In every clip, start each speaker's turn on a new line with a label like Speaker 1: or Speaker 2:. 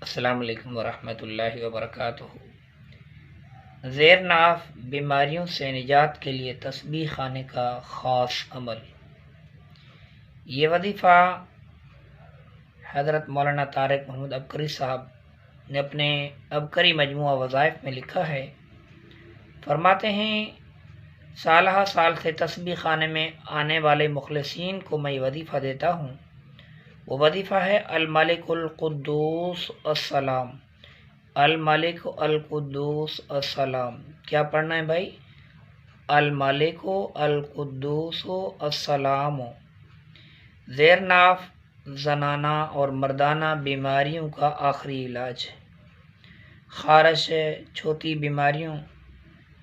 Speaker 1: السلام علیکم ورحمۃ اللہ وبرکاتہ۔ زیر ناف بیماریوں سے نجات کے لیے تسبیح خانے کا خاص عمل۔ یہ وظیفہ حضرت مولانا طارق محمد ابکری صاحب نے اپنے ابکری مجموعہ وظائف میں لکھا ہے۔ فرماتے ہیں، سالہ سال سے تسبیح خانے میں آنے والے مخلصین کو میں یہ وظیفہ دیتا ہوں۔ وہ وظیفہ ہے الملک القدوس السلام۔ الملک القدوس السلام۔ کیا پڑھنا ہے بھائی؟ الملک القدوس السلام۔ زیر ناف زنانہ اور مردانہ بیماریوں کا آخری علاج۔ خارش، چھوٹی بیماریوں،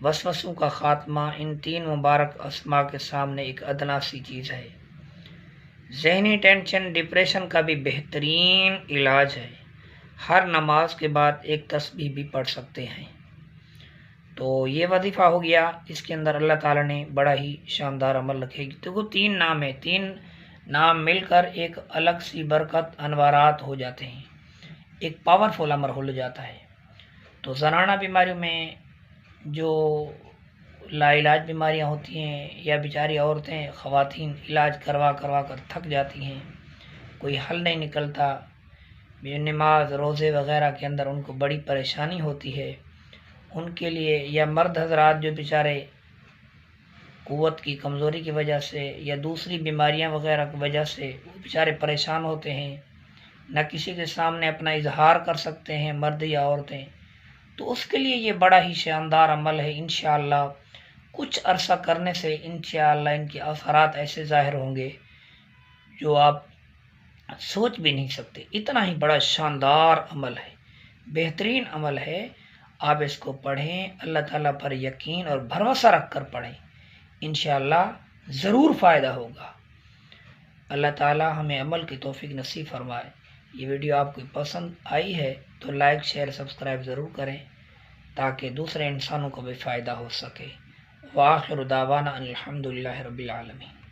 Speaker 1: وسوسوں کا خاتمہ ان تین مبارک اسماء کے سامنے ایک ادنا سی چیز ہے۔ ذہنی ٹینشن، ڈپریشن کا بھی بہترین علاج ہے۔ ہر نماز کے بعد ایک تسبیح بھی پڑھ سکتے ہیں۔ تو یہ وظیفہ ہو گیا، اس کے اندر اللہ تعالیٰ نے بڑا ہی شاندار عمل رکھے گی۔ تو وہ تین نام ہیں، تین نام مل کر ایک الگ سی برکت انوارات ہو جاتے ہیں، ایک پاورفل عمل ہو جاتا ہے۔ تو زنانہ بیماریوں میں جو لا علاج بیماریاں ہوتی ہیں یا بیچاری عورتیں خواتین علاج کروا کر تھک جاتی ہیں، کوئی حل نہیں نکلتا، نماز روزے وغیرہ کے اندر ان کو بڑی پریشانی ہوتی ہے، ان کے لیے، یا مرد حضرات جو بیچارے قوت کی کمزوری کی وجہ سے یا دوسری بیماریاں وغیرہ کی وجہ سے وہ بیچارے پریشان ہوتے ہیں، نہ کسی کے سامنے اپنا اظہار کر سکتے ہیں مرد یا عورتیں، تو اس کے لیے یہ بڑا ہی شاندار عمل ہے۔ انشاءاللہ کچھ عرصہ کرنے سے انشاءاللہ ان کے اثرات ایسے ظاہر ہوں گے جو آپ سوچ بھی نہیں سکتے۔ اتنا ہی بڑا شاندار عمل ہے، بہترین عمل ہے۔ آپ اس کو پڑھیں، اللہ تعالیٰ پر یقین اور بھروسہ رکھ کر پڑھیں، انشاءاللہ ضرور فائدہ ہوگا۔ اللہ تعالیٰ ہمیں عمل کی توفیق نصیب فرمائے۔ یہ ویڈیو آپ کو پسند آئی ہے تو لائک، شیئر، سبسکرائب ضرور کریں تاکہ دوسرے انسانوں کو بھی فائدہ ہو سکے۔ وآخر دعوانا الحمدللہ رب العالمین۔